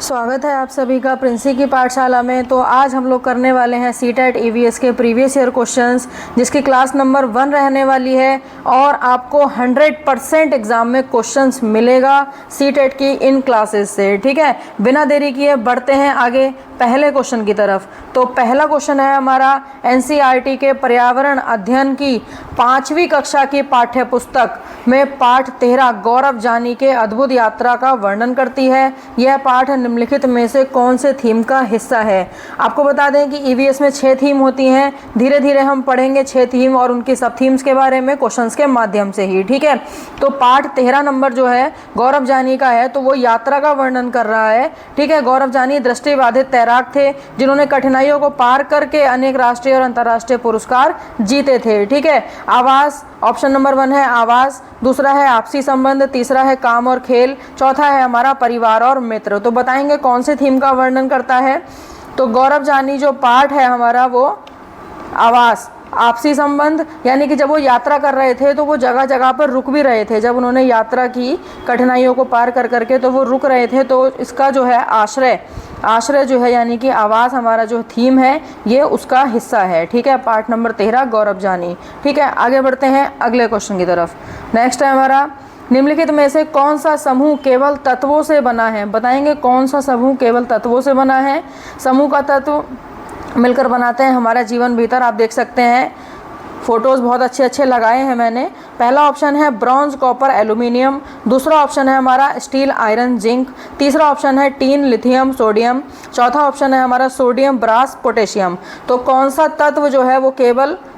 स्वागत है आप सभी का प्रिंसी की पाठशाला में। तो आज हम लोग करने वाले हैं सीटेट ईवीएस के प्रीवियस ईयर क्वेश्चंस, जिसकी क्लास नंबर 1 रहने वाली है और आपको 100% एग्जाम में क्वेश्चंस मिलेगा सीटेट की इन क्लासेस से। ठीक है, बिना देरी किए बढ़ते हैं आगे पहले क्वेश्चन की तरफ। तो पहला क्वेश्चन है हमारा एनसीईआरटी के पर्यावरण अध्ययन की 5वीं कक्षा की पाठ्य पुस्तक में पाठ 13 गौरव जानी के अद्भुत यात्रा का वर्णन करती है। यह पाठ निम्नलिखित में से कौन से थीम का हिस्सा है। आपको बता दें कि ईवीएस में 6 थीम होती हैं। धीरे धीरे हम पढ़ेंगे 6 थीम और उनकी सब थीम्स के बारे में क्वेश्चंस के माध्यम से ही। ठीक है, तो पाठ 13 नंबर जो है गौरव जानी का है, तो वो यात्रा का वर्णन कर रहा है। ठीक है, गौरव जानी दृष्टिबाधित तैराक थे जिन्होंने कठिनाइयों को पार करके अनेक राष्ट्रीय और अंतर्राष्ट्रीय पुरस्कार जीते थे। ठीक है, आवास ऑप्शन नंबर 1 है आवास, दूसरा है आपसी संबंध, तीसरा है काम और खेल, चौथा है हमारा परिवार और मित्र। तो बताएंगे कौन से थीम का वर्णन करता है। तो गौरव जानी जो पाठ है हमारा वो आवास, आपसी संबंध, यानी कि जब वो यात्रा कर रहे थे तो वो जगह जगह पर रुक भी रहे थे। जब उन्होंने यात्रा की कठिनाइयों को पार कर करके तो वो रुक रहे थे, तो इसका जो है आश्रय जो है यानी कि आवास हमारा जो थीम है ये उसका हिस्सा है। ठीक है, पार्ट नंबर 13 गौरव जानी। ठीक है, आगे बढ़ते हैं अगले क्वेश्चन की तरफ। नेक्स्ट है हमारा निम्नलिखित में से कौन सा समूह केवल तत्वों से बना है। बताएंगे कौन सा समूह केवल तत्वों से बना है। समूह का तत्व मिलकर बनाते हैं हमारा जीवन भीतर। आप देख सकते हैं फोटोज़ बहुत अच्छे लगाए हैं मैंने। पहला ऑप्शन है ब्रॉन्ज कॉपर एल्यूमिनियम, दूसरा ऑप्शन है हमारा स्टील आयरन जिंक, तीसरा ऑप्शन है टीन लिथियम सोडियम, चौथा ऑप्शन है हमारा सोडियम ब्रास पोटेशियम। तो कौन सा तत्व जो है वो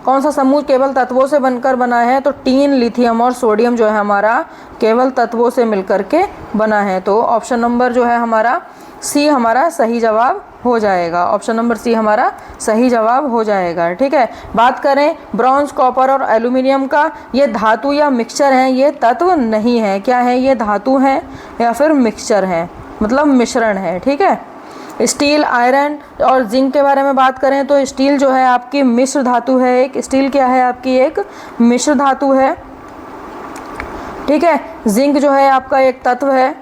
कौन सा समूह केवल तत्वों से बनकर बना है। तो टीन लिथियम और सोडियम जो है हमारा केवल तत्वों से मिलकर के बना है। तो ऑप्शन नंबर जो है हमारा सी हमारा सही जवाब हो जाएगा। ऑप्शन नंबर सी हमारा सही जवाब हो जाएगा। ठीक है, बात करें ब्रॉन्ज कॉपर और एल्यूमिनियम का, ये धातु या मिक्सचर हैं, ये तत्व नहीं है। क्या है, ये धातु हैं या फिर मिक्सचर हैं, मतलब मिश्रण है। ठीक है, स्टील आयरन और जिंक के बारे में बात करें तो स्टील जो है आपकी मिश्र धातु है। एक स्टील क्या है आपकी एक मिश्र धातु है। ठीक है, जिंक जो है आपका एक तत्व है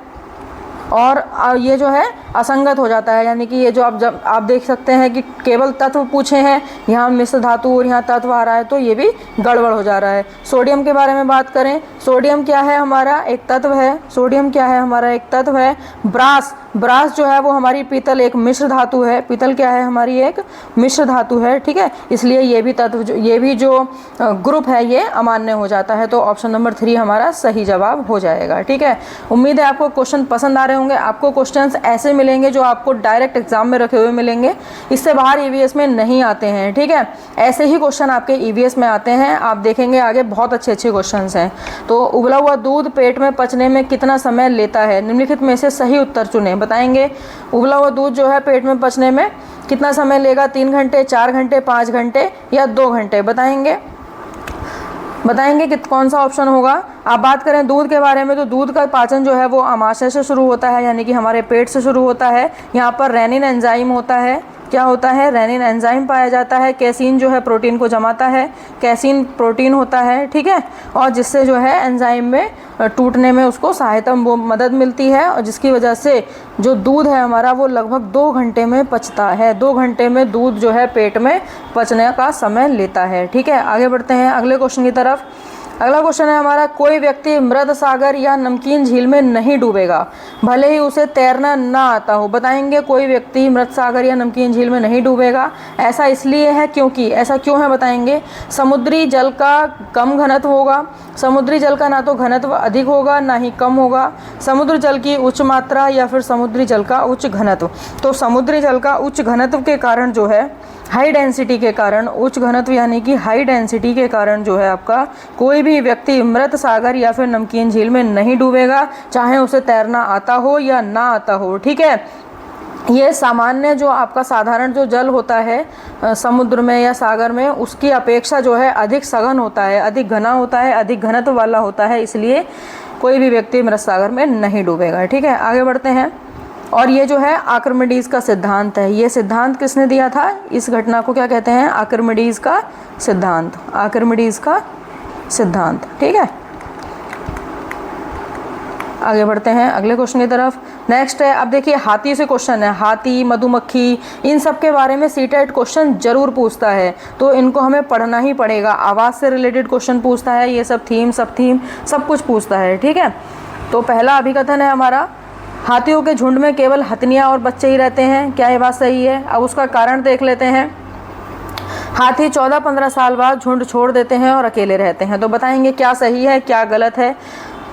और ये जो है असंगत हो जाता है, यानी कि ये जो आप देख सकते हैं कि केवल तत्व पूछे हैं, यहाँ मिश्र धातु और यहाँ तत्व आ रहा है, तो ये भी गड़बड़ हो जा रहा है। सोडियम के बारे में बात करें, सोडियम क्या है हमारा एक तत्व है। सोडियम क्या है हमारा एक तत्व है। ब्रास जो है वो हमारी पीतल एक मिश्र धातु है। पीतल क्या है हमारी एक मिश्र धातु है। ठीक है, इसलिए ये भी जो ग्रुप है ये अमान्य हो जाता है। तो ऑप्शन नंबर 3 हमारा सही जवाब हो जाएगा। ठीक है, उम्मीद है आपको क्वेश्चन पसंद आ रहे होंगे। आपको क्वेश्चंस ऐसे मिलेंगे जो आपको डायरेक्ट एग्जाम में रखे हुए मिलेंगे, इससे बाहर ईवीएस में नहीं आते हैं। ठीक है, ऐसे ही क्वेश्चन आपके ईवीएस में आते हैं। आप देखेंगे आगे बहुत अच्छे क्वेश्चंस हैं। तो उबला हुआ दूध पेट में पचने में कितना समय लेता है। निम्नलिखित में से सही उत्तर चुनें। बताएंगे उबला हुआ दूध जो है पेट में पचने में कितना समय लेगा। 3 घंटे, 4 घंटे, 5 घंटे या 2 घंटे। बताएंगे कि कौन सा ऑप्शन होगा। आप बात करें दूध के बारे में तो दूध का पाचन जो है वो आमाशय से शुरू होता है, यानी कि हमारे पेट से शुरू होता है। यहाँ पर रेनिन एंजाइम होता है। क्या होता है, रेनिन एंजाइम पाया जाता है। कैसीन जो है प्रोटीन को जमाता है, कैसीन प्रोटीन होता है। ठीक है, और जिससे जो है एंजाइम में टूटने में उसको सहायता मदद मिलती है, और जिसकी वजह से जो दूध है हमारा वो लगभग 2 घंटे में पचता है। 2 घंटे में दूध जो है पेट में पचने का समय लेता है। ठीक है, आगे बढ़ते हैं अगले क्वेश्चन की तरफ। अगला क्वेश्चन है हमारा कोई व्यक्ति मृत सागर या नमकीन झील में नहीं डूबेगा भले ही उसे तैरना ना आता हो। बताएंगे कोई व्यक्ति मृत सागर या नमकीन झील में नहीं डूबेगा। ऐसा इसलिए है क्योंकि, ऐसा क्यों है बताएंगे। समुद्री जल का कम घनत्व होगा। समुद्री जल का ना तो घनत्व अधिक होगा ना ही कम होगा। समुद्र जल की उच्च मात्रा या फिर समुद्री जल का उच्च घनत्व। तो समुद्री जल का उच्च घनत्व के कारण जो है हाई डेंसिटी के कारण, उच्च घनत्व यानी कि हाई डेंसिटी के कारण जो है आपका कोई भी व्यक्ति मृत सागर या फिर नमकीन झील में नहीं डूबेगा, चाहे उसे तैरना आता हो या ना आता हो। ठीक है, ये सामान्य जो आपका साधारण जो जल होता है समुद्र में या सागर में, उसकी अपेक्षा जो है अधिक सघन होता है, अधिक घना होता है, अधिक घनत्व वाला होता है, इसलिए कोई भी व्यक्ति मृत सागर में नहीं डूबेगा। ठीक है, आगे बढ़ते हैं। और ये जो है आर्किमिडीज का सिद्धांत है। ये सिद्धांत किसने दिया था, इस घटना को क्या कहते हैं, आर्किमिडीज का सिद्धांत। आर्किमिडीज का सिद्धांत। ठीक है, आगे बढ़ते हैं अगले क्वेश्चन की तरफ। नेक्स्ट है, अब देखिए हाथी से क्वेश्चन है, हाथी, मधुमक्खी, इन सब के बारे में सीटेट क्वेश्चन जरूर पूछता है, तो इनको हमें पढ़ना ही पड़ेगा। आवाज़ से रिलेटेड क्वेश्चन पूछता है, ये सब थीम सब कुछ पूछता है, ठीक है। तो पहला अभिकथन है हमारा, हाथियों के झुंड में केवल हथनियाँ और बच्चे ही रहते हैं। क्या ये बात सही है? अब उसका कारण देख लेते हैं। हाथी 14-15 साल बाद झुंड छोड़ देते हैं और अकेले रहते हैं। तो बताएंगे क्या सही है क्या गलत है।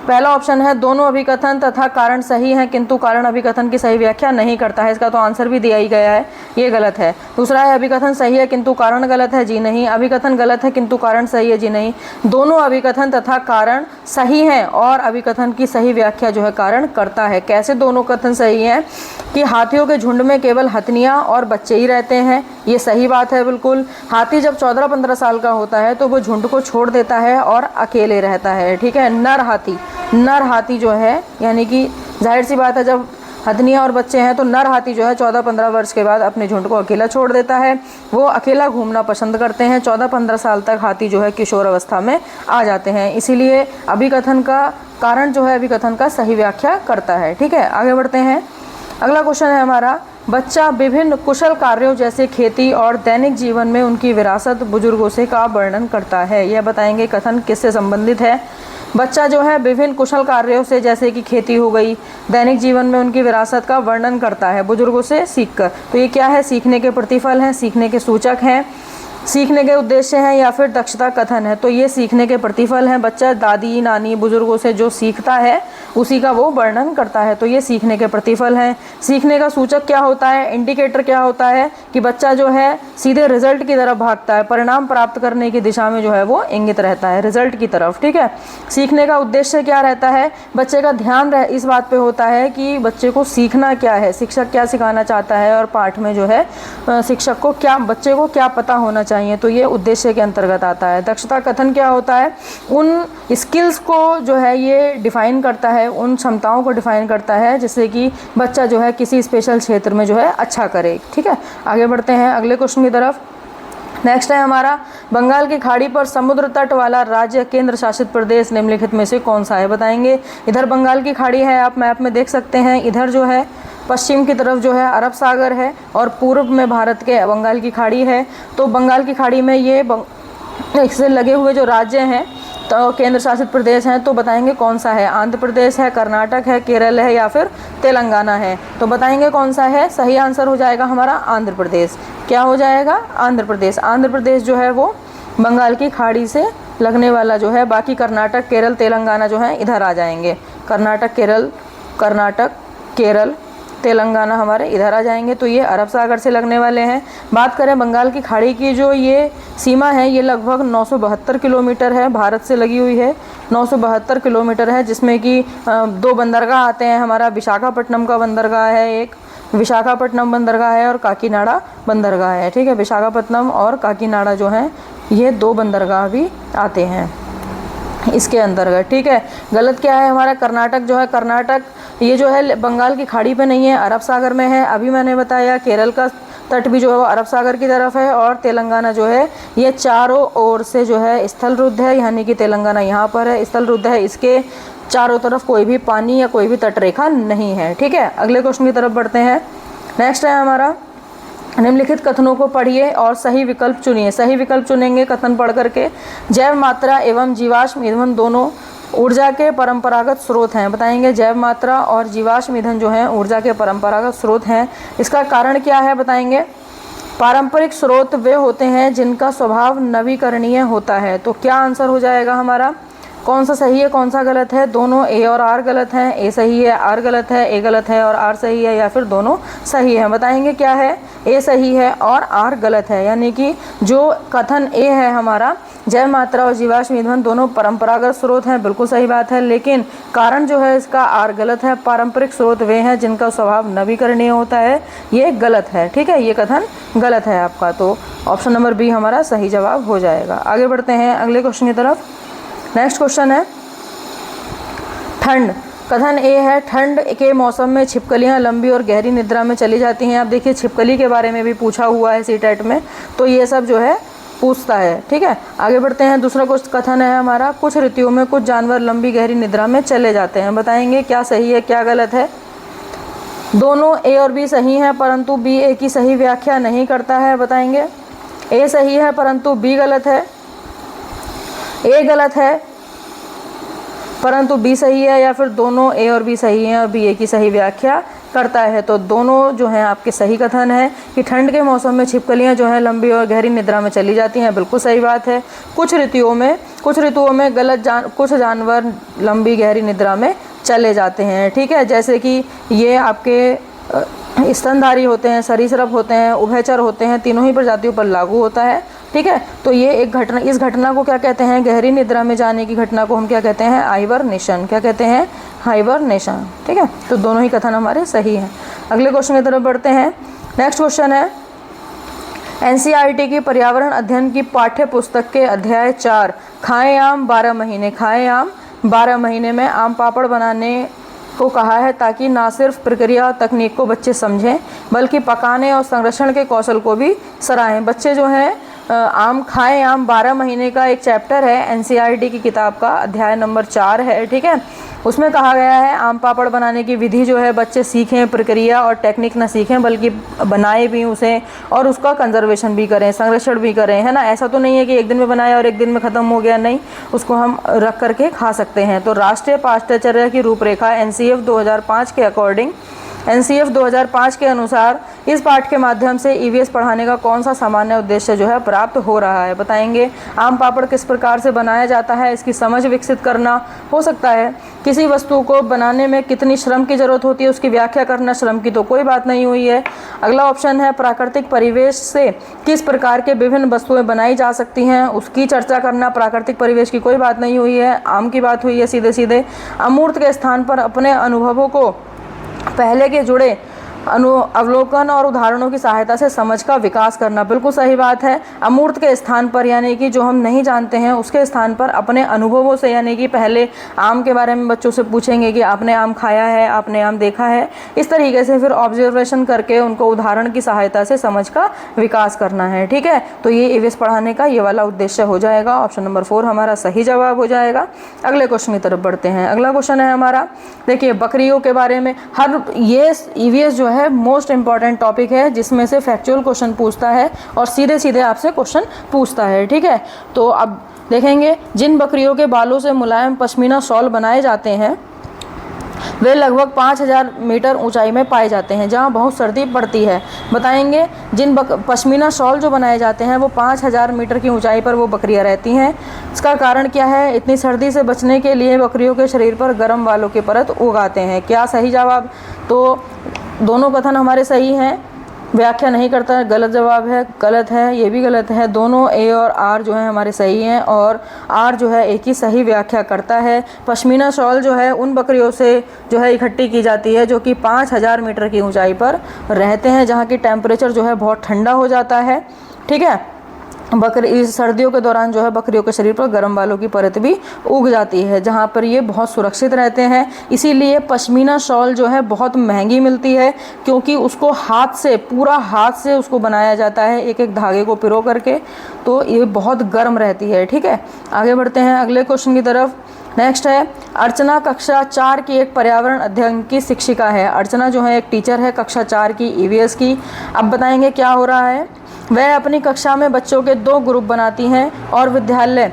पहला ऑप्शन है, दोनों अभिकथन तथा कारण सही हैं किंतु कारण अभिकथन की सही व्याख्या नहीं करता है। इसका तो आंसर भी दिया ही गया है, ये गलत है। दूसरा है, अभिकथन सही है किंतु कारण गलत है। जी नहीं। अभिकथन गलत है किंतु कारण सही है। जी नहीं। दोनों अभिकथन तथा कारण सही हैं और अभिकथन की सही व्याख्या जो है कारण करता है। कैसे दोनों कथन सही हैं? कि हाथियों के झुंड में केवल हथनियाँ और बच्चे ही रहते हैं, ये सही बात है बिल्कुल। हाथी जब 14-15 साल का होता है तो वो झुंड को छोड़ देता है और अकेले रहता है, ठीक है। नर हाथी जो है, यानी कि जाहिर सी बात है, जब हथनियाँ और बच्चे हैं तो नर हाथी जो है 14-15 वर्ष के बाद अपने झुंड को अकेला छोड़ देता है। वो अकेला घूमना पसंद करते हैं। 14-15 साल तक हाथी जो है किशोर अवस्था में आ जाते हैं, इसीलिए अभिकथन का कारण जो है अभिकथन का सही व्याख्या करता है, ठीक है। आगे बढ़ते हैं। अगला क्वेश्चन है हमारा, बच्चा विभिन्न कुशल कार्यों जैसे खेती और दैनिक जीवन में उनकी विरासत बुजुर्गों से का वर्णन करता है। यह बताएंगे कथन किससे संबंधित है। बच्चा जो है विभिन्न कुशल कार्यों से, जैसे कि खेती हो गई, दैनिक जीवन में उनकी विरासत का वर्णन करता है बुजुर्गों से सीखकर। तो ये क्या है? सीखने के प्रतिफल हैं, सीखने के सूचक हैं, सीखने के उद्देश्य हैं, या फिर दक्षता कथन है। तो ये सीखने के प्रतिफल हैं। बच्चा दादी नानी बुजुर्गों से जो सीखता है उसी का वो वर्णन करता है, तो ये सीखने के प्रतिफल हैं। सीखने का सूचक क्या होता है? इंडिकेटर क्या होता है? कि बच्चा जो है सीधे रिजल्ट की तरफ भागता है, परिणाम प्राप्त करने की दिशा में जो है वो इंगित रहता है, रिजल्ट की तरफ, ठीक है। सीखने का उद्देश्य क्या रहता है? बच्चे का ध्यान इस बात पे होता है कि बच्चे को सीखना क्या है, शिक्षक क्या सिखाना चाहता है, और पाठ में जो है शिक्षक को क्या, बच्चे को क्या पता होना चाहिए, तो ये उद्देश्य के अंतर्गत आता है। दक्षता कथन क्या होता है? उन स्किल्स को जो है ये डिफाइन करता है, उन क्षमताओं को डिफाइन करता है जिससे कि बच्चा जो है किसी स्पेशल क्षेत्र में जो है अच्छा करे, ठीक है। आगे बढ़ते हैं अगले क्वेश्चन की तरफ। नेक्स्ट है हमारा, बंगाल की खाड़ी पर समुद्र तट वाला राज्य केंद्र शासित प्रदेश निम्नलिखित में से कौन सा है? बताएंगे। इधर बंगाल की खाड़ी है, आप मैप में देख सकते हैं। इधर जो है पश्चिम की तरफ जो है अरब सागर है और पूर्व में भारत के बंगाल की खाड़ी है। तो बंगाल की खाड़ी में ये इससे लगे हुए जो राज्य हैं तो केंद्र शासित प्रदेश हैं, तो बताएंगे कौन सा है? आंध्र प्रदेश है, कर्नाटक है, केरल है, या फिर तेलंगाना है। तो बताएंगे कौन सा है? सही आंसर हो जाएगा हमारा आंध्र प्रदेश। क्या हो जाएगा? आंध्र प्रदेश। आंध्र प्रदेश जो है वो बंगाल की खाड़ी से लगने वाला जो है, बाकी कर्नाटक, केरल, तेलंगाना जो है इधर आ जाएंगे। कर्नाटक, केरल, तेलंगाना हमारे इधर आ जाएंगे। तो ये अरब सागर से लगने वाले हैं। बात करें बंगाल की खाड़ी की, जो ये सीमा है ये लगभग 972 किलोमीटर है, भारत से लगी हुई है। 972 किलोमीटर है, जिसमें कि 2 बंदरगाह आते हैं हमारा। विशाखापट्टनम का बंदरगाह है, एक विशाखापट्टनम बंदरगाह है और काकीनाडा बंदरगाह है, ठीक है। विशाखापट्टनम और काकीनाडा जो हैं ये 2 बंदरगाह भी आते हैं इसके अंतर्गत, ठीक है। गलत क्या है हमारा? कर्नाटक जो है, कर्नाटक ये जो है बंगाल की खाड़ी पे नहीं है, अरब सागर में है। अभी मैंने बताया केरल का तट भी जो है वो अरब सागर की तरफ है, और तेलंगाना जो है ये चारों ओर से जो है स्थल रुद्ध है, यानी कि तेलंगाना यहाँ पर है, स्थल रुद्ध है, इसके चारों तरफ कोई भी पानी या कोई भी तटरेखा नहीं है, ठीक है। अगले क्वेश्चन की तरफ बढ़ते हैं। नेक्स्ट है हमारा, निम्नलिखित कथनों को पढ़िए और सही विकल्प चुनिए। सही विकल्प चुनेंगे कथन पढ़ करके। जैव मात्रा एवं जीवाश्म ईंधन दोनों ऊर्जा के परंपरागत स्रोत हैं। बताएंगे जैव मात्रा और जीवाश्म ईंधन जो हैं ऊर्जा के परंपरागत स्रोत हैं। इसका कारण क्या है? बताएंगे। पारंपरिक स्रोत वे होते हैं जिनका स्वभाव नवीकरणीय होता है। तो क्या आंसर हो जाएगा हमारा? कौन सा सही है कौन सा गलत है? दोनों ए और आर गलत हैं। ए सही है, आर गलत है, ए गलत है और आर सही है, या फिर दोनों सही है? बताएंगे क्या है? ए सही है और आर गलत है। यानी कि जो कथन ए है हमारा, जैव मात्रा और जीवाश्म ईंधन दोनों परंपरागत स्रोत हैं, बिल्कुल सही बात है, लेकिन कारण जो है इसका आर गलत है। पारंपरिक स्रोत वे हैं जिनका स्वभाव नवीकरणीय होता है, ये गलत है, ठीक है। ये कथन गलत है आपका, तो ऑप्शन नंबर बी हमारा सही जवाब हो जाएगा। आगे बढ़ते हैं अगले क्वेश्चन की तरफ। नेक्स्ट क्वेश्चन है ठंड। कथन ए है, ठंड के मौसम में छिपकलियां लंबी और गहरी निद्रा में चली जाती हैं। आप देखिए छिपकली के बारे में भी पूछा हुआ है सीटेट में, तो ये सब जो है पूछता है, ठीक है। आगे बढ़ते हैं। दूसरा कथन है हमारा, कुछ ऋतुओं में कुछ जानवर लंबी गहरी निद्रा में चले जाते हैं। बताएंगे क्या सही है क्या गलत है? दोनों ए और बी सही हैं परंतु बी ए की सही व्याख्या नहीं करता है, बताएंगे। ए सही है परंतु बी गलत है, ए गलत है परंतु बी सही है, या फिर दोनों ए और बी सही हैं और बी ए की सही व्याख्या करता है। तो दोनों जो हैं आपके सही कथन है कि ठंड के मौसम में छिपकलियां जो हैं लंबी और गहरी निद्रा में चली जाती हैं, बिल्कुल सही बात है। कुछ ऋतुओं में कुछ जानवर लंबी गहरी निद्रा में चले जाते हैं, ठीक है। जैसे कि ये आपके स्तनधारी होते हैं, सरीसृप होते हैं, उभयचर होते हैं, तीनों ही प्रजातियों पर लागू होता है, ठीक है। तो ये एक घटना, इस घटना को क्या कहते हैं, गहरी निद्रा में जाने की घटना को हम क्या कहते हैं, हाइबरनेशन। क्या कहते हैं, हाइबरनेशन, ठीक है। तो दोनों ही कथन हमारे सही हैं। अगले क्वेश्चन की तरफ बढ़ते हैं। नेक्स्ट क्वेश्चन है, एनसीईआरटी की पर्यावरण अध्ययन की पाठ्य पुस्तक के अध्याय 4 खाएं आम 12 महीने, खाएं आम 12 महीने में आम पापड़ बनाने को कहा है ताकि ना सिर्फ प्रक्रिया और तकनीक को बच्चे समझें बल्कि पकाने और संरक्षण के कौशल को भी सराहें। बच्चे जो हैं आम खाएं आम 12 महीने का एक चैप्टर है एनसीईआरटी की किताब का, अध्याय नंबर 4 है, ठीक है। उसमें कहा गया है आम पापड़ बनाने की विधि जो है बच्चे सीखें, प्रक्रिया और टेक्निक न सीखें बल्कि बनाए भी उसे और उसका कंजर्वेशन भी करें, संरक्षण भी करें, है ना। ऐसा तो नहीं है कि एक दिन में बनाया और एक दिन में ख़त्म हो गया, नहीं, उसको हम रख करके खा सकते हैं। तो राष्ट्रीय पाठ्यचर्या की रूपरेखा एनसीएफ 2005 के अकॉर्डिंग, एनसीएफ 2005 के अनुसार इस पाठ के माध्यम से ईवीएस पढ़ाने का कौन सा सामान्य उद्देश्य जो है प्राप्त हो रहा है, बताएंगे। आम पापड़ किस प्रकार से बनाया जाता है, इसकी समझ विकसित करना हो सकता है। किसी वस्तु को बनाने में कितनी श्रम की जरूरत होती है उसकी व्याख्या करना, श्रम की तो कोई बात नहीं हुई है। अगला ऑप्शन है प्राकृतिक परिवेश से किस प्रकार के विभिन्न वस्तुएं बनाई जा सकती हैं उसकी चर्चा करना, प्राकृतिक परिवेश की कोई बात नहीं हुई है, आम की बात हुई है सीधे सीधे। अमूर्त के स्थान पर अपने अनुभवों को पहले के जुड़े अवलोकन और उदाहरणों की सहायता से समझ का विकास करना, बिल्कुल सही बात है। अमूर्त के स्थान पर यानी कि जो हम नहीं जानते हैं उसके स्थान पर अपने अनुभवों से, यानी कि पहले आम के बारे में बच्चों से पूछेंगे कि आपने आम खाया है, आपने आम देखा है, इस तरीके से फिर ऑब्जर्वेशन करके उनको उदाहरण की सहायता से समझ का विकास करना है, ठीक है। तो ये ईवीएस पढ़ाने का ये वाला उद्देश्य हो जाएगा। ऑप्शन नंबर 4 हमारा सही जवाब हो जाएगा। अगले क्वेश्चन की तरफ बढ़ते हैं। अगला क्वेश्चन है हमारा, देखिए बकरियों के बारे में। ये ईवीएस जो है मोस्ट इंपॉर्टेंट टॉपिक है जिसमें से फैक्चुअल क्वेश्चन पूछता है और सीधे सीधे आपसे क्वेश्चन पूछता है, ठीक है। तो अब देखेंगे, जिन बकरियों के बालों से मुलायम पश्मीना शॉल बनाए जाते हैं वे लगभग 5000 मीटर ऊंचाई में पाए जाते हैं जहां बहुत सर्दी पड़ती है, बताएंगे। जिन पश्मीना शॉल जो बनाए जाते हैं वो 5000 मीटर की ऊंचाई पर वो बकरियां रहती हैं। इसका कारण क्या है, इतनी सर्दी से बचने के लिए बकरियों के शरीर पर गर्म बालों की परत उगाते हैं। क्या सही जवाब, तो दोनों कथन हमारे सही हैं, व्याख्या नहीं करता है, गलत जवाब है, गलत है, ये भी गलत है। दोनों ए और आर जो है हमारे सही हैं और आर जो है एक ही सही व्याख्या करता है। पश्मीना शॉल जो है उन बकरियों से जो है इकट्ठी की जाती है जो कि 5000 मीटर की ऊंचाई पर रहते हैं जहाँ की टेम्परेचर जो है बहुत ठंडा हो जाता है, ठीक है। इस सर्दियों के दौरान जो है बकरियों के शरीर पर गर्म बालों की परत भी उग जाती है जहाँ पर ये बहुत सुरक्षित रहते हैं। इसीलिए पश्मीना शॉल जो है बहुत महंगी मिलती है क्योंकि उसको हाथ से, पूरा हाथ से उसको बनाया जाता है एक एक धागे को पिरो करके, तो ये बहुत गर्म रहती है, ठीक है। आगे बढ़ते हैं अगले क्वेश्चन की तरफ। नेक्स्ट है, अर्चना कक्षा 4 की एक पर्यावरण अध्ययन की शिक्षिका है। अर्चना जो है एक टीचर है कक्षा 4 की ईवीएस की। अब बताएंगे क्या हो रहा है। वह अपनी कक्षा में बच्चों के 2 ग्रुप बनाती हैं और विद्यालय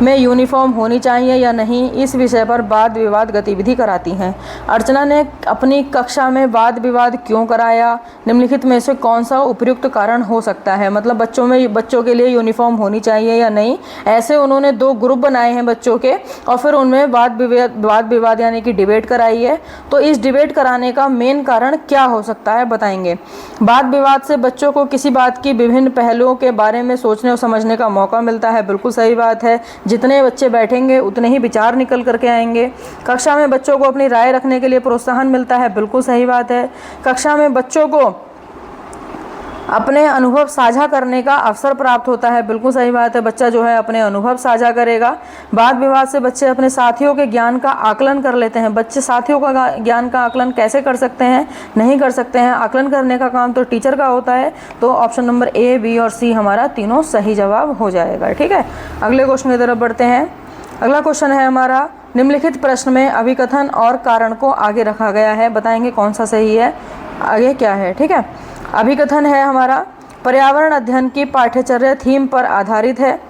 में यूनिफॉर्म होनी चाहिए या नहीं इस विषय पर वाद विवाद गतिविधि कराती हैं। अर्चना ने अपनी कक्षा में वाद विवाद क्यों कराया, निम्नलिखित में से कौन सा उपयुक्त कारण हो सकता है। मतलब बच्चों के लिए यूनिफॉर्म होनी चाहिए या नहीं, ऐसे उन्होंने 2 ग्रुप बनाए हैं बच्चों के और फिर उनमें वाद विवाद यानी कि डिबेट कराई है। तो इस डिबेट कराने का मेन कारण क्या हो सकता है, बताएंगे। वाद विवाद से बच्चों को किसी बात की विभिन्न पहलुओं के बारे में सोचने और समझने का मौका मिलता है, बिल्कुल सही बात है। जितने बच्चे बैठेंगे उतने ही विचार निकल करके आएंगे। कक्षा में बच्चों को अपनी राय रखने के लिए प्रोत्साहन मिलता है, बिल्कुल सही बात है। कक्षा में बच्चों को अपने अनुभव साझा करने का अवसर प्राप्त होता है, बिल्कुल सही बात है। बच्चा जो है अपने अनुभव साझा करेगा। वाद विवाद से बच्चे अपने साथियों के ज्ञान का आकलन कर लेते हैं। बच्चे साथियों का ज्ञान का आकलन कैसे कर सकते हैं, नहीं कर सकते हैं। आकलन करने का काम तो टीचर का होता है। तो ऑप्शन नंबर ए, बी और सी हमारा तीनों सही जवाब हो जाएगा, ठीक है। अगले क्वेश्चन की तरफ बढ़ते हैं। अगला क्वेश्चन है हमारा, निम्नलिखित प्रश्न में अभिकथन और कारण को आगे रखा गया है, बताएंगे कौन सा सही है, आगे क्या है। ठीक है, अभिकथन है हमारा पर्यावरण अध्ययन की पाठ्यचर्या थीम पर आधारित है।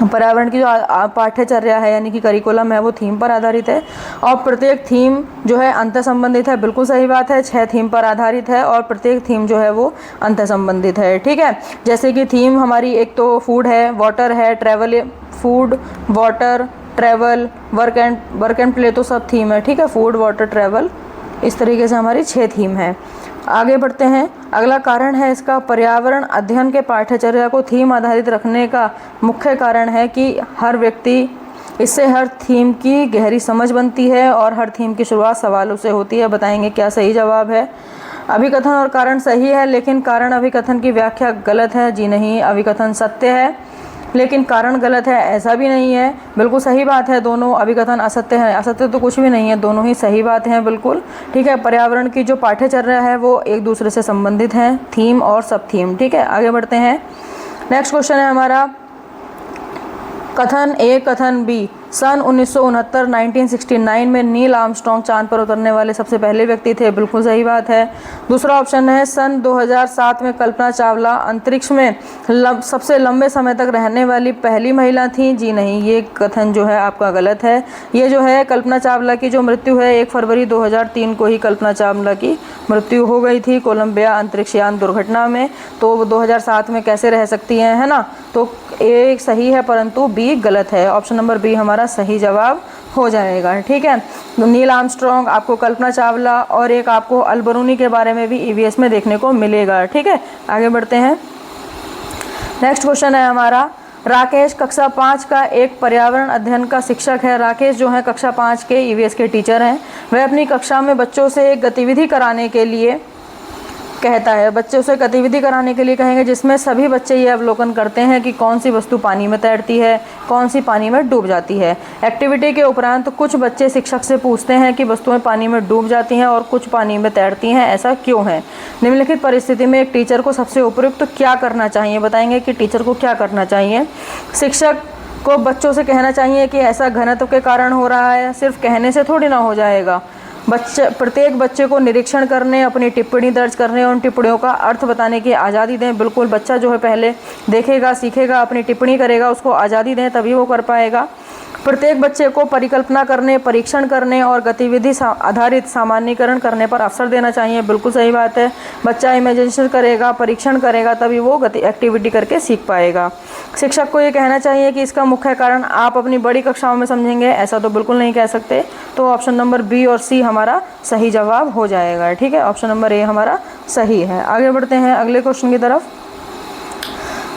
पर्यावरण की जो पाठ्यचर्या है यानी कि करिकुलम है वो थीम पर आधारित है और प्रत्येक थीम जो है अंतर संबंधित है। बिल्कुल सही बात है, 6 थीम पर आधारित है और प्रत्येक थीम जो है वो अंतर संबंधित है। ठीक है, जैसे कि थीम हमारी एक तो फूड है, वाटर है, travel, food, water, travel, work and play तो सब थीम है। ठीक है, फूड, वाटर, ट्रैवल, इस तरीके से हमारी 6 थीम है। आगे बढ़ते हैं। अगला कारण है इसका पर्यावरण अध्ययन के पाठ्यचर्या को थीम आधारित रखने का मुख्य कारण है कि हर व्यक्ति इससे हर थीम की गहरी समझ बनती है और हर थीम की शुरुआत सवालों से होती है। बताएंगे क्या सही जवाब है। अभिकथन और कारण सही है लेकिन कारण अभिकथन की व्याख्या गलत है। जी नहीं, अभिकथन सत्य है लेकिन कारण गलत है, ऐसा भी नहीं है। बिल्कुल सही बात है, दोनों अभिकथन असत्य है, असत्य तो कुछ भी नहीं है, दोनों ही सही बात हैं बिल्कुल। ठीक है, पर्यावरण की जो पाठ्यचर्या है वो एक दूसरे से संबंधित हैं, थीम और सब थीम। ठीक है, आगे बढ़ते हैं। नेक्स्ट क्वेश्चन है हमारा कथन ए कथन बी। सन 1969 में नील आर्मस्ट्रॉन्ग चांद पर उतरने वाले सबसे पहले व्यक्ति थे। बिल्कुल सही बात है। दूसरा ऑप्शन है सन 2007 में कल्पना चावला अंतरिक्ष में सबसे लंबे समय तक रहने वाली पहली महिला थी। जी नहीं, ये कथन जो है आपका गलत है। ये जो है कल्पना चावला की जो मृत्यु है 1 फरवरी 2003 को ही कल्पना चावला की मृत्यु हो गई थी कोलंबिया अंतरिक्षयान दुर्घटना में। तो 2007 में कैसे रह सकती हैं, है ना। तो ए सही है परंतु बी गलत है। ऑप्शन नंबर बी हमारा सही जवाब हो जाएगा। ठीक है, नील आर्मस्ट्रॉन्ग, आपको कल्पना चावला और एक आपको अलबरूनी के बारे में भी ईवीएस में देखने को मिलेगा। ठीक है, आगे बढ़ते हैं। नेक्स्ट क्वेश्चन है हमारा राकेश कक्षा 5 का एक पर्यावरण अध्ययन का शिक्षक है। राकेश जो है कक्षा 5 के ईवीएस के टीचर हैं। वह अपनी कक्षा में बच्चों से एक गतिविधि कराने के लिए कहता है, बच्चों से गतिविधि कराने के लिए कहेंगे जिसमें सभी बच्चे ये अवलोकन करते हैं कि कौन सी वस्तु पानी में तैरती है, कौन सी पानी में डूब जाती है। एक्टिविटी के उपरांत कुछ बच्चे शिक्षक से पूछते हैं कि वस्तुएं पानी में डूब जाती हैं और कुछ पानी में तैरती हैं, ऐसा क्यों है। निम्नलिखित परिस्थिति में एक टीचर को सबसे उपयुक्त क्या करना चाहिए। बताएंगे कि टीचर को क्या करना चाहिए। शिक्षक को बच्चों से कहना चाहिए कि ऐसा घनत्व के कारण हो रहा है। सिर्फ कहने से थोड़ी ना हो जाएगा। प्रत्येक बच्चे को निरीक्षण करने, अपनी टिप्पणी दर्ज करने और उन टिप्पणियों का अर्थ बताने की आज़ादी दें। बिल्कुल, बच्चा जो है पहले देखेगा, सीखेगा, अपनी टिप्पणी करेगा, उसको आज़ादी दें तभी वो कर पाएगा। प्रत्येक बच्चे को परिकल्पना करने, परीक्षण करने और गतिविधि आधारित सामान्यीकरण करने पर अवसर देना चाहिए। बिल्कुल सही बात है, बच्चा इमेजिनेशन करेगा, परीक्षण करेगा तभी वो एक्टिविटी करके सीख पाएगा। शिक्षक को ये कहना चाहिए कि इसका मुख्य कारण आप अपनी बड़ी कक्षाओं में समझेंगे, ऐसा तो बिल्कुल नहीं कह सकते। तो ऑप्शन नंबर बी और सी हमारा सही जवाब हो जाएगा। ठीक है, ऑप्शन नंबर ए हमारा सही है। आगे बढ़ते हैं अगले क्वेश्चन की तरफ।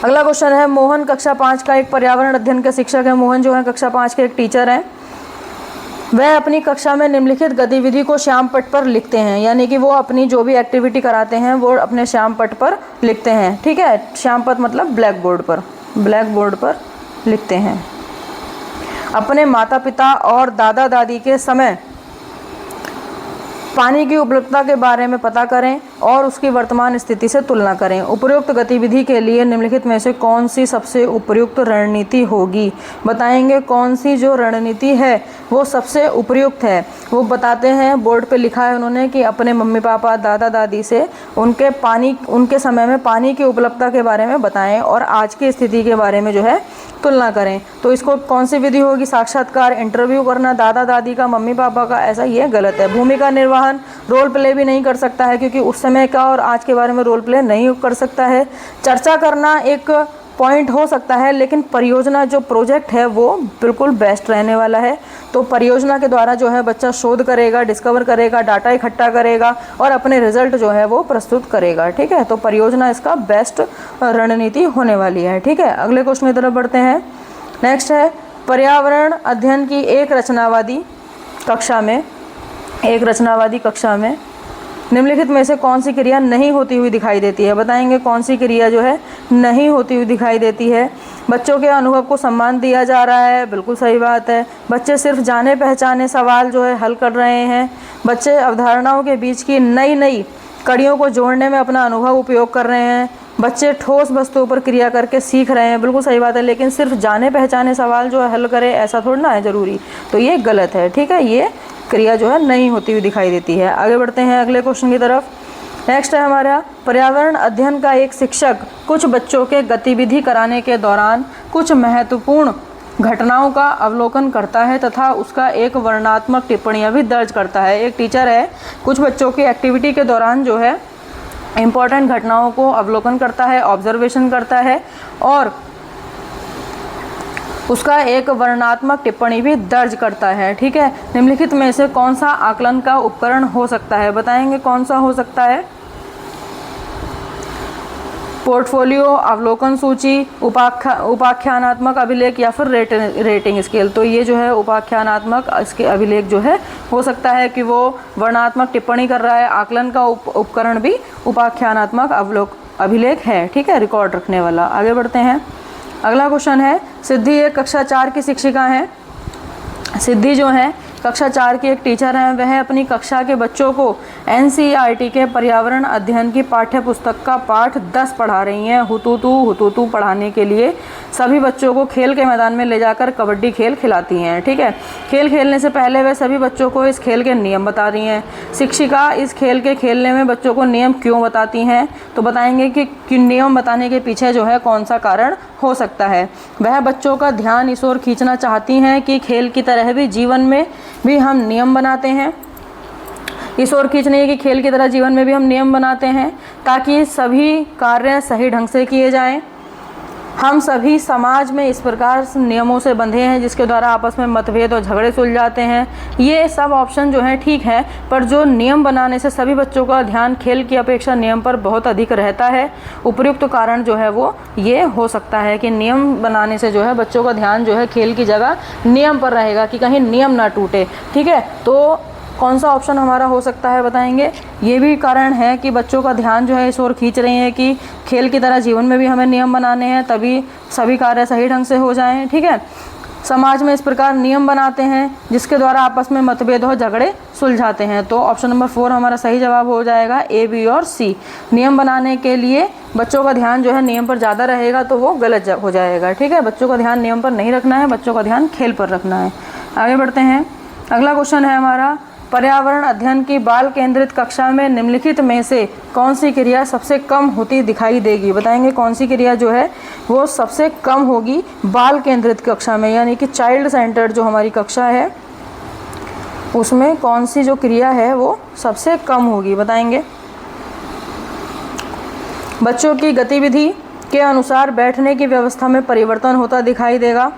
अगला क्वेश्चन है मोहन कक्षा 5 का एक पर्यावरण अध्ययन के शिक्षक है। मोहन जो है कक्षा 5 के एक टीचर हैं। वह अपनी कक्षा में निम्नलिखित गतिविधि को श्याम पट पर लिखते हैं, यानी कि वो अपनी जो भी एक्टिविटी कराते हैं वो अपने श्याम पट पर लिखते हैं। ठीक है, श्याम पट मतलब ब्लैक बोर्ड पर लिखते हैं। अपने माता पिता और दादा दादी के समय पानी की उपलब्धता के बारे में पता करें और उसकी वर्तमान स्थिति से तुलना करें। उपयुक्त गतिविधि के लिए निम्नलिखित में से कौन सी सबसे उपयुक्त रणनीति होगी। बताएंगे कौन सी जो रणनीति है वो सबसे उपयुक्त है। वो बताते हैं, बोर्ड पे लिखा है उन्होंने कि अपने मम्मी पापा दादा दादी से उनके समय में पानी की उपलब्धता के बारे में बताएं और आज की स्थिति के बारे में जो है तुलना करें। तो इसको कौन सी विधि होगी। साक्षात्कार, इंटरव्यू करना दादा दादी का, मम्मी पापा का, ऐसा ये गलत है। भूमिका निर्वहन, रोल प्ले भी नहीं कर सकता है क्योंकि उस समय का और आज के बारे में रोल प्ले नहीं कर सकता है। चर्चा करना एक पॉइंट हो सकता है लेकिन परियोजना जो प्रोजेक्ट है वो बिल्कुल बेस्ट रहने वाला है। तो परियोजना के द्वारा जो है बच्चा शोध करेगा, डिस्कवर करेगा, डाटा इकट्ठा करेगा और अपने रिजल्ट जो है वो प्रस्तुत करेगा। ठीक है, तो परियोजना इसका बेस्ट रणनीति होने वाली है। ठीक है, अगले क्वेश्चन की तरफ बढ़ते हैं। नेक्स्ट है पर्यावरण अध्ययन की एक रचनावादी कक्षा में निम्नलिखित में से कौन सी क्रिया नहीं होती हुई दिखाई देती है। बताएंगे कौन सी क्रिया जो है नहीं होती हुई दिखाई देती है। बच्चों के अनुभव को सम्मान दिया जा रहा है। बिल्कुल सही बात है। बच्चे सिर्फ जाने पहचाने सवाल जो है हल कर रहे हैं। बच्चे अवधारणाओं के बीच की नई कड़ियों को जोड़ने में अपना अनुभव उपयोग कर रहे हैं। बच्चे ठोस वस्तुओं पर क्रिया करके सीख रहे हैं, बिल्कुल सही बात है, लेकिन सिर्फ जाने पहचाने सवाल जो है हल करे ऐसा थोड़ा ना है ज़रूरी, तो ये गलत है। ठीक है, ये क्रिया जो है नहीं होती हुई दिखाई देती है। आगे बढ़ते हैं अगले क्वेश्चन की तरफ। नेक्स्ट है हमारा, पर्यावरण अध्ययन का एक शिक्षक कुछ बच्चों के गतिविधि कराने के दौरान कुछ महत्वपूर्ण घटनाओं का अवलोकन करता है तथा उसका एक वर्णनात्मक टिप्पणियाँ भी दर्ज करता है। एक टीचर है, कुछ बच्चों की एक्टिविटी के दौरान जो है इम्पॉर्टेंट घटनाओं को अवलोकन करता है, ऑब्जर्वेशन करता है और उसका एक वर्णनात्मक टिप्पणी भी दर्ज करता है। ठीक है, निम्नलिखित में से कौन सा आकलन का उपकरण हो सकता है, बताएंगे कौन सा हो सकता है? पोर्टफोलियो, अवलोकन सूची, उपाख्यानात्मक अभिलेख या फिर रेटिंग स्केल। तो ये जो है उपाख्यानात्मक इसके अभिलेख जो है हो सकता है कि वो वर्णनात्मक टिप्पणी कर रहा है। आकलन का उपकरण भी उपाख्यानात्मक अभिलेख है। ठीक है, रिकॉर्ड रखने वाला। आगे बढ़ते हैं, अगला क्वेश्चन है, सिद्धि एक कक्षा 4 की शिक्षिका हैं। सिद्धि जो है कक्षा 4 की एक टीचर हैं। वह अपनी कक्षा के बच्चों को NCERT के पर्यावरण अध्ययन की पाठ्य पुस्तक का पाठ 10 पढ़ा रही हैं। हुतूतू पढ़ाने के लिए सभी बच्चों को खेल के मैदान में ले जाकर कबड्डी खेल खिलाती हैं। ठीक है, खेल खेलने से पहले वह सभी बच्चों को इस खेल के नियम बता रही हैं। शिक्षिका इस खेल के खेलने में बच्चों को नियम क्यों बताती हैं, तो बताएंगे कि नियम बताने के पीछे जो है कौन सा कारण हो सकता है। वह बच्चों का ध्यान इस ओर खींचना चाहती हैं कि खेल की तरह भी जीवन में भी हम नियम बनाते हैं। इस ओर खींचने की खेल की तरह जीवन में भी हम नियम बनाते हैं ताकि सभी कार्य सही ढंग से किए जाएं। हम सभी समाज में इस प्रकार से नियमों से बंधे हैं जिसके द्वारा आपस में मतभेद और झगड़े सुलझाते हैं। ये सब ऑप्शन जो है ठीक है, पर जो नियम बनाने से सभी बच्चों का ध्यान खेल की अपेक्षा नियम पर बहुत अधिक रहता है, उपयुक्त कारण जो है वो ये हो सकता है कि नियम बनाने से जो है बच्चों का ध्यान जो है खेल की जगह नियम पर रहेगा कि कहीं नियम ना टूटे। ठीक है, तो कौन सा ऑप्शन हमारा हो सकता है, बताएंगे? ये भी कारण है कि बच्चों का ध्यान जो है इस ओर खींच रही हैं कि खेल की तरह जीवन में भी हमें नियम बनाने हैं तभी सभी कार्य सही ढंग से हो जाएं। ठीक है, समाज में इस प्रकार नियम बनाते हैं जिसके द्वारा आपस में मतभेद और झगड़े सुलझाते हैं। तो ऑप्शन नंबर 4 हमारा सही जवाब हो जाएगा, A, B और C। नियम बनाने के लिए बच्चों का ध्यान जो है नियम पर ज़्यादा रहेगा तो वो गलत हो जाएगा। ठीक है, बच्चों का ध्यान नियम पर नहीं रखना है, बच्चों का ध्यान खेल पर रखना है। आगे बढ़ते हैं, अगला क्वेश्चन है हमारा, पर्यावरण अध्ययन की बाल केंद्रित कक्षा में निम्नलिखित में से कौन सी क्रिया सबसे कम होती दिखाई देगी, बताएंगे कौन सी क्रिया जो है वो सबसे कम होगी बाल केंद्रित कक्षा में, यानी कि चाइल्ड सेंटर्ड जो हमारी कक्षा है उसमें कौन सी जो क्रिया है वो सबसे कम होगी, बताएंगे? बच्चों की गतिविधि के अनुसार बैठने की व्यवस्था में परिवर्तन होता दिखाई देगा।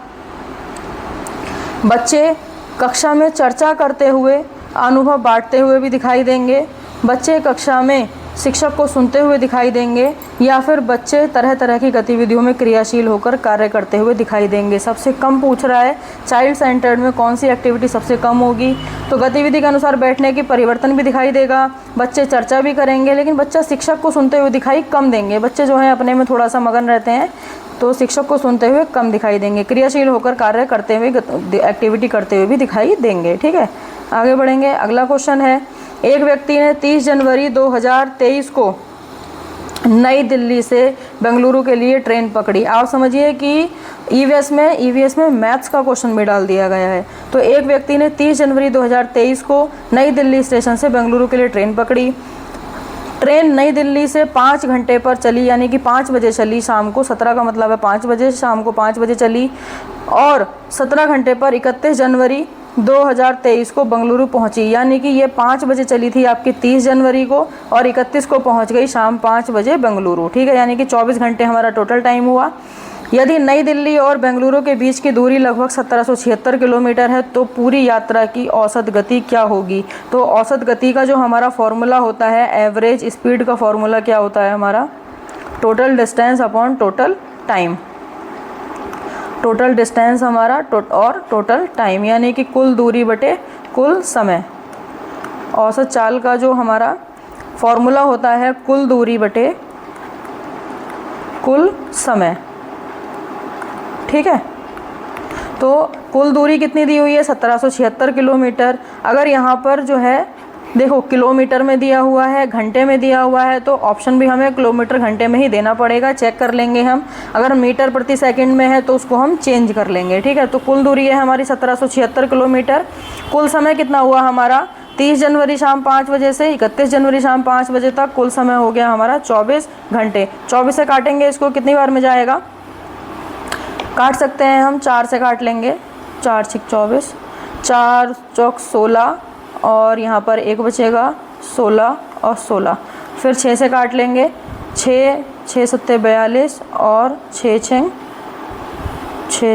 बच्चे कक्षा में चर्चा करते हुए, अनुभव बांटते हुए भी दिखाई देंगे। बच्चे कक्षा में शिक्षक को सुनते हुए दिखाई देंगे, या फिर बच्चे तरह तरह की गतिविधियों में क्रियाशील होकर कार्य करते हुए दिखाई देंगे। सबसे कम पूछ रहा है चाइल्ड सेंटर्ड में कौन सी एक्टिविटी सबसे कम होगी, तो गतिविधि के अनुसार बैठने की परिवर्तन भी दिखाई देगा। बच्चे चर्चा भी करेंगे लेकिन बच्चा शिक्षक को सुनते हुए दिखाई कम देंगे। बच्चे जो है अपने में थोड़ा सा मगन रहते हैं तो शिक्षक को सुनते हुए कम दिखाई देंगे। क्रियाशील होकर कार्य करते हुए, एक्टिविटी करते हुए भी दिखाई देंगे। ठीक है, आगे बढ़ेंगे। अगला क्वेश्चन है, एक व्यक्ति ने 30 जनवरी 2023 को नई दिल्ली से बेंगलुरु के लिए ट्रेन पकड़ी। आप समझिए कि ईवीएस में मैथ्स का क्वेश्चन भी डाल दिया गया है। तो एक व्यक्ति ने 30 जनवरी 2023 को नई दिल्ली स्टेशन से बेंगलुरु के लिए ट्रेन पकड़ी। ट्रेन नई दिल्ली से 5 घंटे पर चली, यानी कि 5 बजे चली शाम को, 17 का मतलब है 5 बजे, शाम को 5 बजे चली और 17 घंटे पर 31 जनवरी 2023 को बेंगलुरु पहुंची। यानी कि ये 5 बजे चली थी आपकी 30 जनवरी को और 31 को पहुंच गई शाम 5 बजे बेंगलुरु। ठीक है, यानी कि 24 घंटे हमारा टोटल टाइम हुआ। यदि नई दिल्ली और बेंगलुरु के बीच की दूरी लगभग 1776 किलोमीटर है तो पूरी यात्रा की औसत गति क्या होगी? तो औसत गति का जो हमारा फॉर्मूला होता है, एवरेज स्पीड का फॉर्मूला क्या होता है हमारा? Total distance upon total time. Total distance हमारा और टोटल टाइम, यानी कि कुल दूरी बटे कुल समय। औसत चाल का जो हमारा फॉर्मूला होता है कुल दूरी बटे कुल समय। ठीक है, तो कुल दूरी कितनी दी हुई है? 1776 किलोमीटर। अगर यहाँ पर जो है देखो किलोमीटर में दिया हुआ है, घंटे में दिया हुआ है, तो ऑप्शन भी हमें किलोमीटर घंटे में ही देना पड़ेगा। चेक कर लेंगे हम। अगर मीटर प्रति सेकंड में है तो उसको हम चेंज कर लेंगे, ठीक है। तो कुल दूरी है हमारी 1776 किलोमीटर। कुल समय कितना हुआ हमारा 30 जनवरी शाम 5 बजे से 31 जनवरी शाम 5 बजे तक कुल समय हो गया हमारा 24 घंटे। 24 से काटेंगे इसको, कितनी बार में जाएगा, काट सकते हैं हम 4 से काट लेंगे, 4 6 24, 4 चौक 16 और यहाँ पर 1 बचेगा 16 और 16, फिर 6 से काट लेंगे, 6 7 42 और 6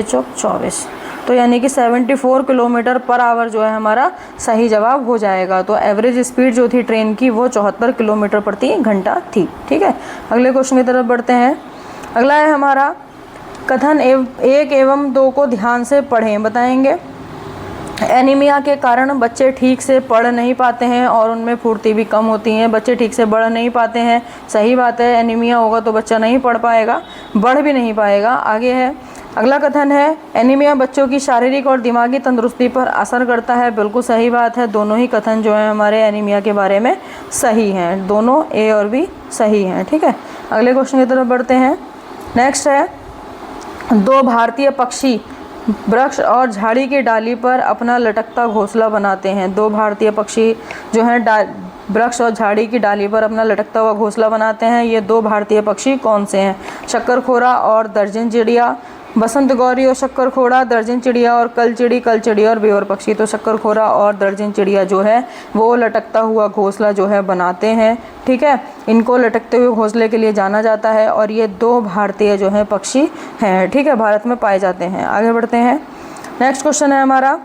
चौक 24, तो यानी कि 74 किलोमीटर पर आवर जो है हमारा सही जवाब हो जाएगा। तो एवरेज स्पीड जो थी ट्रेन की वो 74 किलोमीटर प्रति घंटा थी, ठीक है। अगले क्वेश्चन की तरफ बढ़ते हैं। अगला है हमारा कथन 1 एवं 2 को ध्यान से पढ़ें। बताएंगे एनीमिया के कारण बच्चे ठीक से पढ़ नहीं पाते हैं और उनमें फुर्ती भी कम होती है। बच्चे ठीक से बढ़ नहीं पाते हैं, सही बात है। एनीमिया होगा तो बच्चा नहीं पढ़ पाएगा, बढ़ भी नहीं पाएगा। आगे है अगला कथन है एनीमिया बच्चों की शारीरिक और दिमागी तंदुरुस्ती पर असर करता है। बिल्कुल सही बात है। दोनों ही कथन जो है हमारे एनीमिया के बारे में सही हैं, दोनों ए और बी सही हैं, ठीक है। अगले क्वेश्चन की तरफ बढ़ते हैं। नेक्स्ट है 2 भारतीय पक्षी वृक्ष और झाड़ी की डाली पर अपना लटकता घोंसला बनाते हैं। 2 भारतीय पक्षी जो हैं वृक्ष और झाड़ी की डाली पर अपना लटकता हुआ घोंसला बनाते हैं। ये 2 भारतीय पक्षी कौन से हैं? शक्करखोरा और दर्जन चिड़िया, बसंत गौरी और शक्करखोरा, दर्जन चिड़िया और कल चिड़िया और बेवर पक्षी। तो शक्करखोरा और दर्जन चिड़िया जो है वो लटकता हुआ घोंसला जो है बनाते हैं, ठीक है। इनको लटकते हुए घोंसले के लिए जाना जाता है और ये 2 भारतीय जो है पक्षी हैं, ठीक है, भारत में पाए जाते हैं। आगे बढ़ते हैं। नेक्स्ट क्वेश्चन है हमारा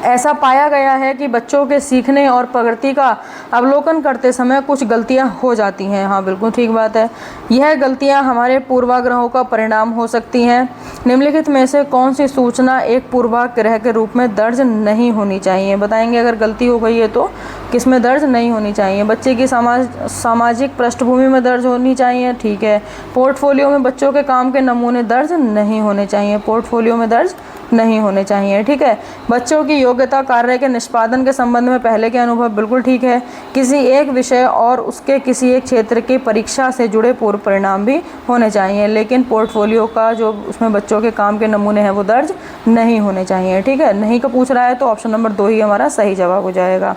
ऐसा पाया गया है कि बच्चों के सीखने और प्रगति का अवलोकन करते समय कुछ गलतियां हो जाती हैं। हाँ बिल्कुल ठीक बात है। यह गलतियां हमारे पूर्वाग्रहों का परिणाम हो सकती हैं। निम्नलिखित में से कौन सी सूचना एक पूर्वाग्रह के रूप में दर्ज नहीं होनी चाहिए? बताएंगे अगर गलती हो गई है तो किस में दर्ज नहीं होनी चाहिए? बच्चे की सामाजिक पृष्ठभूमि में दर्ज होनी चाहिए, ठीक है। पोर्टफोलियो में बच्चों के काम के नमूने दर्ज नहीं होने चाहिए, पोर्टफोलियो में दर्ज नहीं होने चाहिए, ठीक है। बच्चों की योग्यता कार्य के निष्पादन के संबंध में पहले के अनुभव बिल्कुल ठीक है। किसी एक विषय और उसके किसी एक क्षेत्र की परीक्षा से जुड़े पूर्व परिणाम भी होने चाहिए, लेकिन पोर्टफोलियो का जो उसमें बच्चों के काम के नमूने हैं वो दर्ज नहीं होने चाहिए, ठीक है। नहीं का पूछ रहा है तो ऑप्शन नंबर 2 ही हमारा सही जवाब हो जाएगा।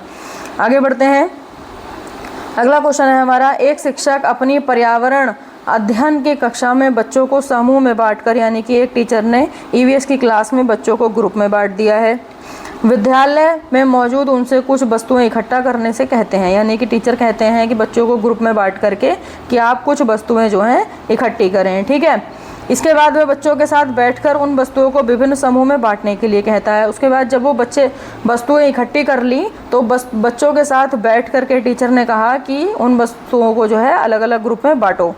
आगे बढ़ते हैं। अगला क्वेश्चन है हमारा एक शिक्षक अपनी पर्यावरण अध्ययन की कक्षा में बच्चों को समूह में बांटकर, यानी कि एक टीचर ने ईवीएस की क्लास में बच्चों को ग्रुप में बांट दिया है। विद्यालय में मौजूद उनसे कुछ वस्तुएं इकट्ठा करने से कहते हैं, यानी कि टीचर कहते हैं कि बच्चों को ग्रुप में बांट करके कि आप कुछ वस्तुएं जो हैं इकट्ठी करें, ठीक है। इसके बाद वह बच्चों के साथ बैठकर उन वस्तुओं को विभिन्न समूह में बांटने के लिए कहता है। उसके बाद जब वो बच्चे वस्तुएं इकट्ठी कर ली तो बच्चों के साथ बैठ करके टीचर ने कहा कि उन वस्तुओं को जो है अलग अलग ग्रुप में बांटो।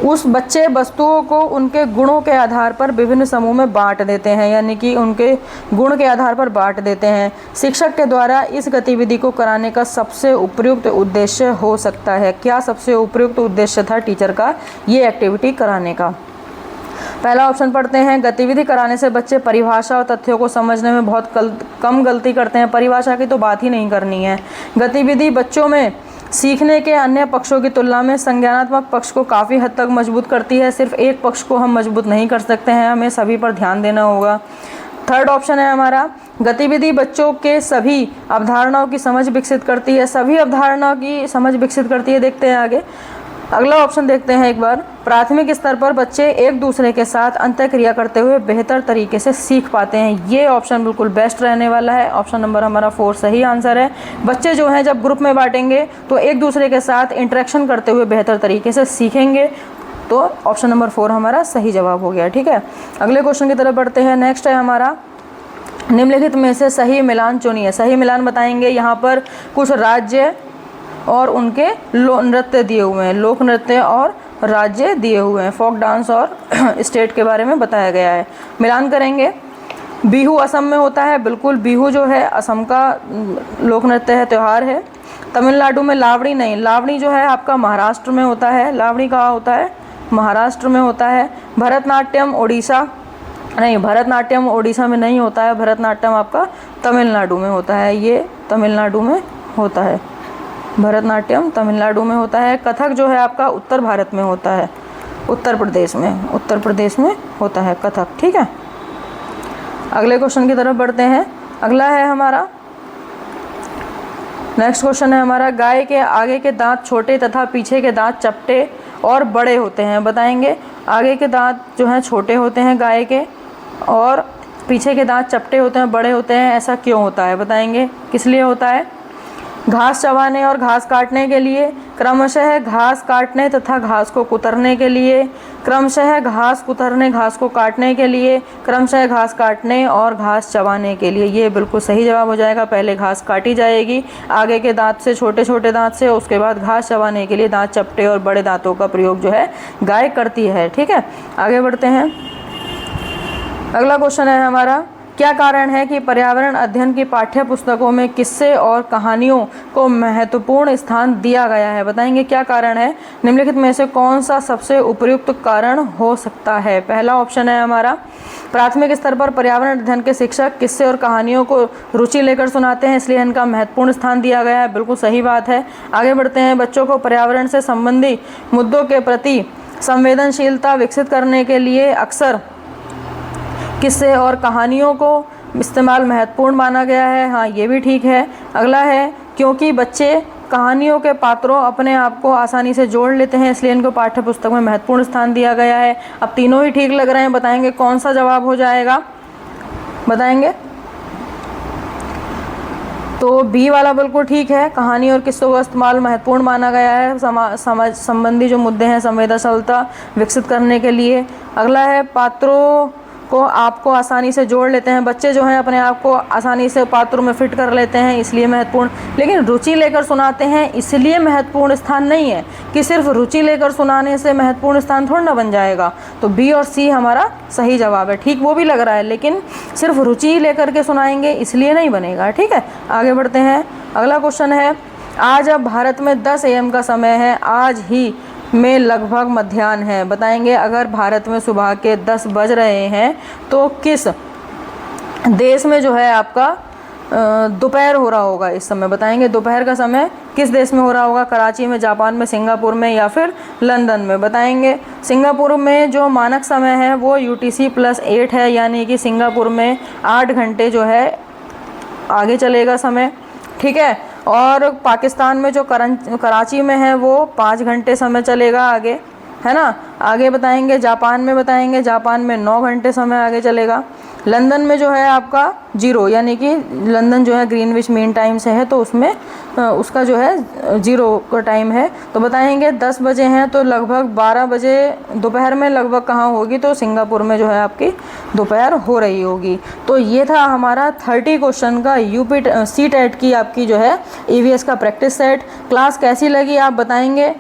उस बच्चे वस्तुओं को उनके गुणों के आधार पर विभिन्न समूह में बांट देते हैं, यानी कि उनके गुण के आधार पर बांट देते हैं। शिक्षक के द्वारा इस गतिविधि को कराने का सबसे उपयुक्त उद्देश्य हो सकता है। क्या सबसे उपयुक्त उद्देश्य था टीचर का ये एक्टिविटी कराने का? पहला ऑप्शन पढ़ते हैं। गतिविधि कराने से बच्चे परिभाषा और तथ्यों को समझने में बहुत कम गलती करते हैं। परिभाषा की तो बात ही नहीं करनी है। गतिविधि बच्चों में सीखने के अन्य पक्षों की तुलना में संज्ञानात्मक पक्ष को काफ़ी हद तक मजबूत करती है। सिर्फ एक पक्ष को हम मजबूत नहीं कर सकते हैं, हमें सभी पर ध्यान देना होगा। थर्ड ऑप्शन है हमारा गतिविधि बच्चों के सभी अवधारणाओं की समझ विकसित करती है। सभी अवधारणाओं की समझ विकसित करती है। देखते हैं आगे। अगला ऑप्शन देखते हैं एक बार। प्राथमिक स्तर पर बच्चे एक दूसरे के साथ अंतःक्रिया करते हुए बेहतर तरीके से सीख पाते हैं। ये ऑप्शन बिल्कुल बेस्ट रहने वाला है। ऑप्शन नंबर हमारा 4 सही आंसर है। बच्चे जो हैं जब ग्रुप में बांटेंगे तो एक दूसरे के साथ इंटरेक्शन करते हुए बेहतर तरीके से सीखेंगे। तो ऑप्शन नंबर 4 हमारा सही जवाब हो गया, ठीक है। अगले क्वेश्चन की तरफ बढ़ते हैं। नेक्स्ट है हमारा निम्नलिखित में से सही मिलान चुनिए। सही मिलान बताएंगे। यहाँ पर कुछ राज्य और उनके नृत्य दिए हुए हैं, लोक नृत्य और राज्य दिए हुए हैं, फोक डांस और स्टेट के बारे में बताया गया है। मिलान करेंगे। बिहू असम में होता है, बिल्कुल बिहू जो है असम का लोक नृत्य है, त्यौहार है। तमिलनाडु में लावणी नहीं, लावणी जो है आपका महाराष्ट्र में होता है। लावणी कहाँ होता है? महाराष्ट्र में होता है। भरतनाट्यम ओडिशा नहीं, भरतनाट्यम ओडिशा में नहीं होता है। भरतनाट्यम आपका तमिलनाडु में होता है, ये तमिलनाडु में होता है? भरतनाट्यम तमिलनाडु में होता है। कथक जो है आपका उत्तर भारत में होता है, उत्तर प्रदेश में होता है कथक। ठीक है, अगले क्वेश्चन की तरफ बढ़ते हैं। अगला है हमारा, नेक्स्ट क्वेश्चन है हमारा, गाय के आगे के दांत छोटे तथा पीछे के दांत चपटे और बड़े होते हैं। बताएंगे, आगे के दांत जो हैं छोटे होते हैं गाय के, और पीछे के दांत चपटे होते हैं, बड़े होते हैं, ऐसा क्यों होता है? बताएंगे किस लिए होता है? घास चबाने और घास काटने के लिए, क्रमशः घास काटने तथा घास को कुतरने के लिए, क्रमशः घास कुतरने घास को काटने के लिए, क्रमशः घास काटने और घास चबाने के लिए। ये बिल्कुल सही जवाब हो जाएगा। पहले घास काटी जाएगी आगे के दांत से, छोटे छोटे दांत से, उसके बाद घास चबाने के लिए दांत चपटे और बड़े दांतों का प्रयोग जो है गाय करती है। ठीक है, आगे बढ़ते हैं। अगला क्वेश्चन है हमारा, क्या कारण है कि पर्यावरण अध्ययन की पाठ्य पुस्तकों में किस्से और कहानियों को महत्वपूर्ण स्थान दिया गया है? बताएंगे क्या कारण है? निम्नलिखित में से कौन सा सबसे उपयुक्त कारण हो सकता है? पहला ऑप्शन है हमारा, प्राथमिक स्तर पर पर्यावरण अध्ययन के शिक्षक किस्से और कहानियों को रुचि लेकर सुनाते हैं, इसलिए इनका महत्वपूर्ण स्थान दिया गया है। बिल्कुल सही बात है। आगे बढ़ते हैं। बच्चों को पर्यावरण से संबंधी मुद्दों के प्रति संवेदनशीलता विकसित करने के लिए अक्सर किस्से और कहानियों को इस्तेमाल महत्वपूर्ण माना गया है। हाँ, ये भी ठीक है। अगला है, क्योंकि बच्चे कहानियों के पात्रों अपने आप को आसानी से जोड़ लेते हैं, इसलिए इनको पाठ्य पुस्तक में महत्वपूर्ण स्थान दिया गया है। अब तीनों ही ठीक लग रहे हैं, बताएंगे कौन सा जवाब हो जाएगा? बताएंगे तो बी वाला बिल्कुल ठीक है। कहानी और किस्सों का इस्तेमाल महत्वपूर्ण माना गया है समाज संबंधी जो मुद्दे हैं संवेदनशीलता विकसित करने के लिए। अगला है, पात्रों को आपको आसानी से जोड़ लेते हैं, बच्चे जो हैं अपने आप को आसानी से पात्रों में फिट कर लेते हैं, इसलिए महत्वपूर्ण। लेकिन रुचि लेकर सुनाते हैं इसलिए महत्वपूर्ण स्थान नहीं है कि सिर्फ रुचि लेकर सुनाने से महत्वपूर्ण स्थान थोड़ा ना बन जाएगा। तो बी और सी हमारा सही जवाब है। ठीक, वो भी लग रहा है, लेकिन सिर्फ रुचि लेकर के सुनाएंगे इसलिए नहीं बनेगा। ठीक है, आगे बढ़ते हैं। अगला क्वेश्चन है, आज अब भारत में 10 AM का समय है, आज ही में लगभग मध्याह्न है। बताएंगे, अगर भारत में सुबह के 10 बज रहे हैं तो किस देश में जो है आपका दोपहर हो रहा होगा इस समय? बताएंगे दोपहर का समय किस देश में हो रहा होगा? कराची में, जापान में, सिंगापुर में या फिर लंदन में? बताएंगे, सिंगापुर में जो मानक समय है वो UTC+8 है, यानी कि सिंगापुर में 8 घंटे जो है आगे चलेगा समय। ठीक है, और पाकिस्तान में जो कराची में है वो 5 घंटे समय चलेगा आगे, है ना। आगे बताएंगे जापान में, बताएंगे जापान में 9 घंटे समय आगे चलेगा। लंदन में जो है आपका 0, यानी कि लंदन जो है ग्रीनविच मीन टाइम से है, तो उसमें उसका जो है 0 का टाइम है। तो बताएंगे 10 बजे हैं तो लगभग 12 बजे दोपहर में लगभग कहाँ होगी? तो सिंगापुर में जो है आपकी दोपहर हो रही होगी। तो ये था हमारा 30 क्वेश्चन का CTET की आपकी जो है EVS का प्रैक्टिस सेट। क्लास कैसी लगी आप बताएंगे,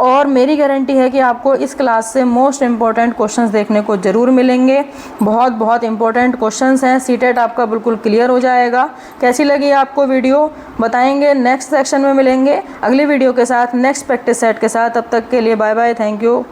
और मेरी गारंटी है कि आपको इस क्लास से मोस्ट इम्पॉर्टेंट क्वेश्चंस देखने को ज़रूर मिलेंगे। बहुत बहुत इम्पॉर्टेंट क्वेश्चंस हैं, CTET आपका बिल्कुल क्लियर हो जाएगा। कैसी लगी आपको वीडियो बताएंगे, नेक्स्ट सेक्शन में मिलेंगे अगली वीडियो के साथ, नेक्स्ट प्रैक्टिस सेट के साथ। तब तक के लिए बाय बाय, थैंक यू।